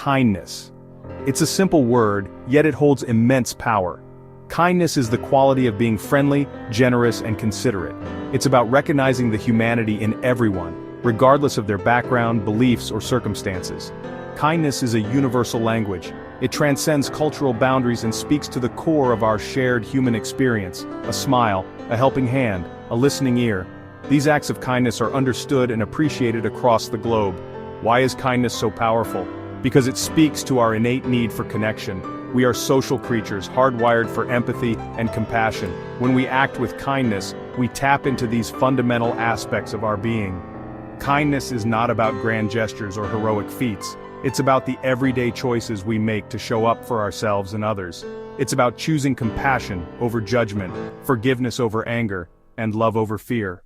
kindness. It's a simple word, yet it holds immense power. Kindness is the quality of being friendly, generous, and considerate. It's about recognizing the humanity in everyone, regardless of their background, beliefs, or circumstances. Kindness is a universal language. It transcends cultural boundaries and speaks to the core of our shared human experience: a smile, a helping hand, a listening ear. These acts of kindness are understood and appreciated across the globe. Why is kindness so powerful? Because it speaks to our innate need for connection. We are social creatures, hardwired for empathy and compassion. When we act with kindness, we tap into these fundamental aspects of our being. Kindness is not about grand gestures or heroic feats. It's about the everyday choices we make to show up for ourselves and others. It's about choosing compassion over judgment, forgiveness over anger, and love over fear.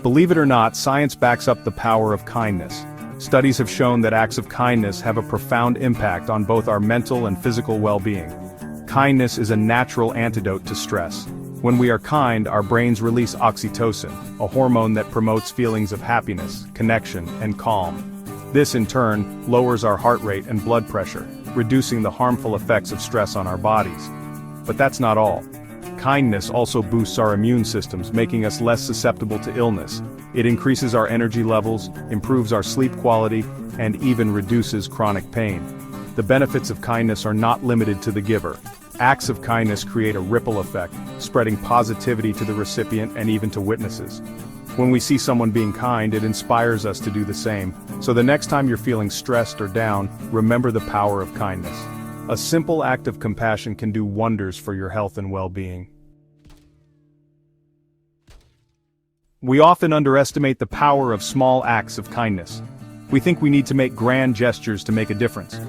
Believe it or not, science backs up the power of kindness. Studies have shown that acts of kindness have a profound impact on both our mental and physical well-being. Kindness is a natural antidote to stress. When we are kind, our brains release oxytocin, a hormone that promotes feelings of happiness, connection, and calm. This, in turn, lowers our heart rate and blood pressure, reducing the harmful effects of stress on our bodies. But that's not all. Kindness also boosts our immune systems, making us less susceptible to illness. It increases our energy levels, improves our sleep quality, and even reduces chronic pain. The benefits of kindness are not limited to the giver. Acts of kindness create a ripple effect, spreading positivity to the recipient and even to witnesses. When we see someone being kind, it inspires us to do the same. So the next time you're feeling stressed or down, remember the power of kindness. A simple act of compassion can do wonders for your health and well-being. We often underestimate the power of small acts of kindness. We think we need to make grand gestures to make a difference.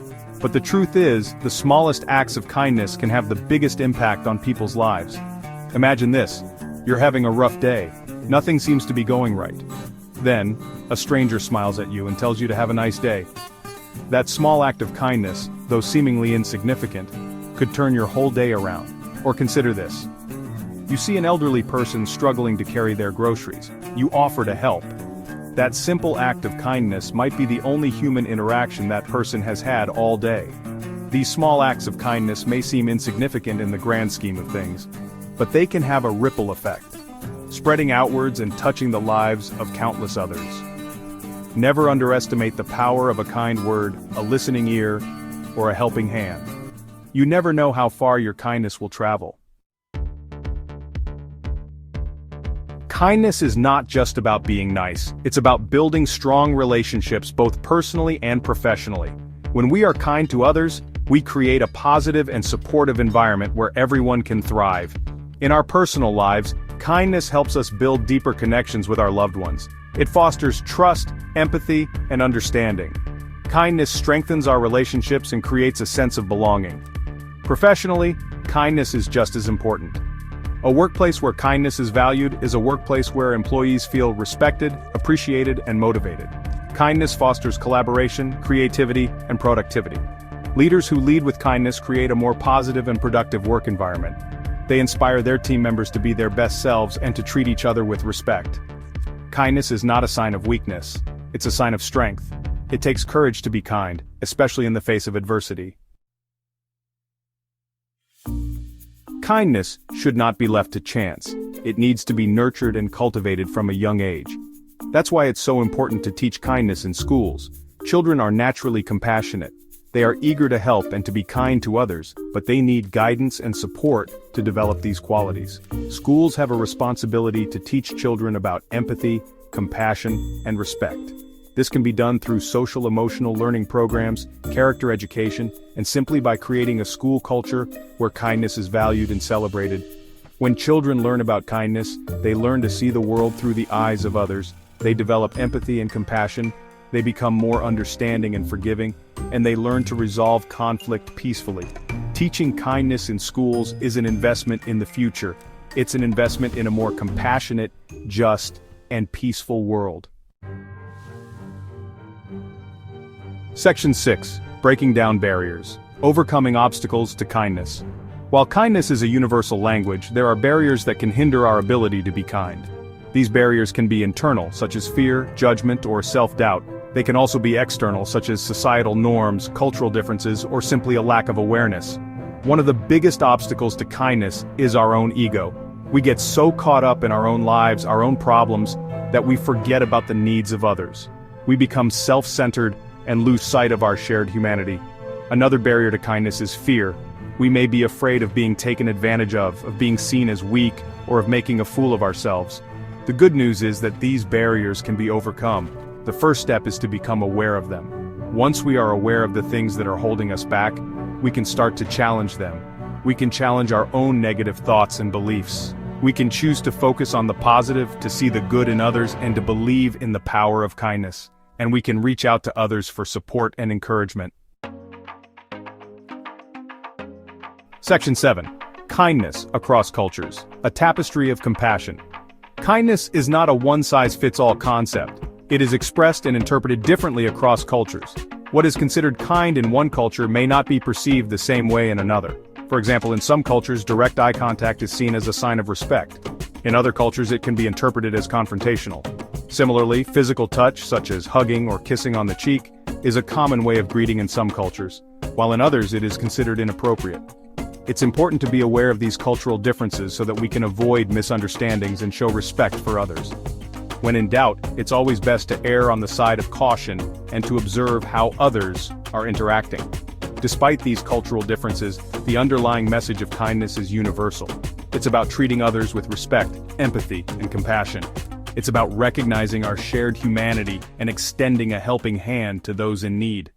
But the truth is, the smallest acts of kindness can have the biggest impact on people's lives. Imagine this: you're having a rough day. Nothing seems to be going right. Then, a stranger smiles at you and tells you to have a nice day. That small act of kindness, though seemingly insignificant, could turn your whole day around. Or consider this. You see an elderly person struggling to carry their groceries. You offer to help. That simple act of kindness might be the only human interaction that person has had all day. These small acts of kindness may seem insignificant in the grand scheme of things, but they can have a ripple effect, spreading outwards and touching the lives of countless others. Never underestimate the power of a kind word, a listening ear, or a helping hand. You never know how far your kindness will travel. Kindness is not just about being nice, it's about building strong relationships both personally and professionally. When we are kind to others, we create a positive and supportive environment where everyone can thrive. In our personal lives, kindness helps us build deeper connections with our loved ones. It fosters trust, empathy, and understanding. Kindness strengthens our relationships and creates a sense of belonging. Professionally, kindness is just as important. A workplace where kindness is valued is a workplace where employees feel respected, appreciated, and motivated. Kindness fosters collaboration, creativity, and productivity. Leaders who lead with kindness create a more positive and productive work environment. They inspire their team members to be their best selves and to treat each other with respect. Kindness is not a sign of weakness, it's a sign of strength. It takes courage to be kind, especially in the face of adversity. Kindness should not be left to chance. It needs to be nurtured and cultivated from a young age. That's why it's so important to teach kindness in schools. Children are naturally compassionate. They are eager to help and to be kind to others, but they need guidance and support to develop these qualities. Schools have a responsibility to teach children about empathy, compassion, and respect. This can be done through social-emotional learning programs, character education, and simply by creating a school culture where kindness is valued and celebrated. When children learn about kindness, they learn to see the world through the eyes of others. They develop empathy and compassion. They become more understanding and forgiving, and they learn to resolve conflict peacefully. Teaching kindness in schools is an investment in the future. It's an investment in a more compassionate, just, and peaceful world. Section 6. Breaking down barriers. Overcoming obstacles to kindness. While kindness is a universal language, there are barriers that can hinder our ability to be kind. These barriers can be internal, such as fear, judgment, or self-doubt, They can also be external, such as societal norms, cultural differences, or simply a lack of awareness. One of the biggest obstacles to kindness is our own ego. We get so caught up in our own lives, our own problems, that we forget about the needs of others. We become self-centered and lose sight of our shared humanity. Another barrier to kindness is fear. We may be afraid of being taken advantage of being seen as weak, or of making a fool of ourselves. The good news is that these barriers can be overcome. The first step is to become aware of them. Once we are aware of the things that are holding us back, we can start to challenge them. We can challenge our own negative thoughts and beliefs. We can choose to focus on the positive, to see the good in others, and to believe in the power of kindness. And we can reach out to others for support and encouragement. Section 7. Kindness across cultures. A tapestry of compassion. Kindness is not a one-size-fits-all concept. It is expressed and interpreted differently across cultures. What is considered kind in one culture may not be perceived the same way in another. For example, in some cultures, direct eye contact is seen as a sign of respect. In other cultures, it can be interpreted as confrontational. Similarly, physical touch, such as hugging or kissing on the cheek, is a common way of greeting in some cultures, while in others it is considered inappropriate. It's important to be aware of these cultural differences so that we can avoid misunderstandings and show respect for others. When in doubt, it's always best to err on the side of caution and to observe how others are interacting. Despite these cultural differences, the underlying message of kindness is universal. It's about treating others with respect, empathy, and compassion. It's about recognizing our shared humanity and extending a helping hand to those in need.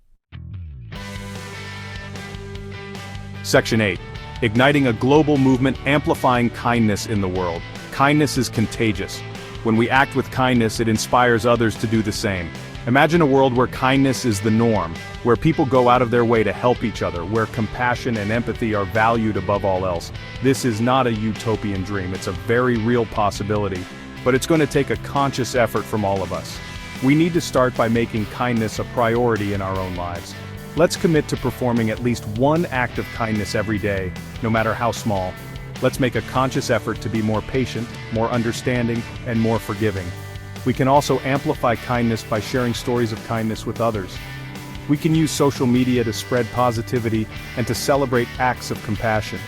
Section 8. Igniting a global movement amplifying kindness in the world. Kindness is contagious. When we act with kindness, it inspires others to do the same. Imagine a world where kindness is the norm, where people go out of their way to help each other, where compassion and empathy are valued above all else. This is not a utopian dream, it's a very real possibility, but it's going to take a conscious effort from all of us. We need to start by making kindness a priority in our own lives. Let's commit to performing at least one act of kindness every day, no matter how small. Let's make a conscious effort to be more patient, more understanding, and more forgiving. We can also amplify kindness by sharing stories of kindness with others. We can use social media to spread positivity and to celebrate acts of compassion.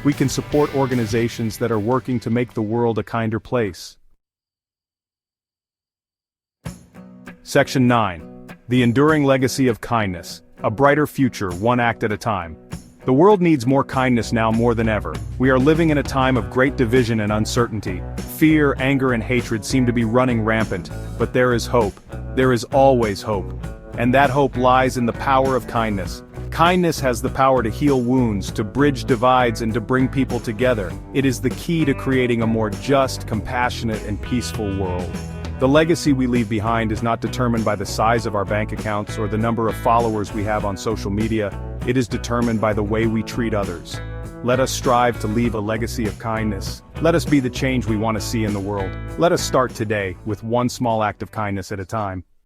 We can support organizations that are working to make the world a kinder place. Section 9. The enduring legacy of kindness. A brighter future, one act at a time. The world needs more kindness now more than ever. We are living in a time of great division and uncertainty. Fear, anger, and hatred seem to be running rampant, but there is hope. There is always hope. And that hope lies in the power of kindness. Kindness has the power to heal wounds, to bridge divides, and to bring people together. It is the key to creating a more just, compassionate, and peaceful world. The legacy we leave behind is not determined by the size of our bank accounts or the number of followers we have on social media. It is determined by the way we treat others. Let us strive to leave a legacy of kindness. Let us be the change we want to see in the world. Let us start today, with one small act of kindness at a time.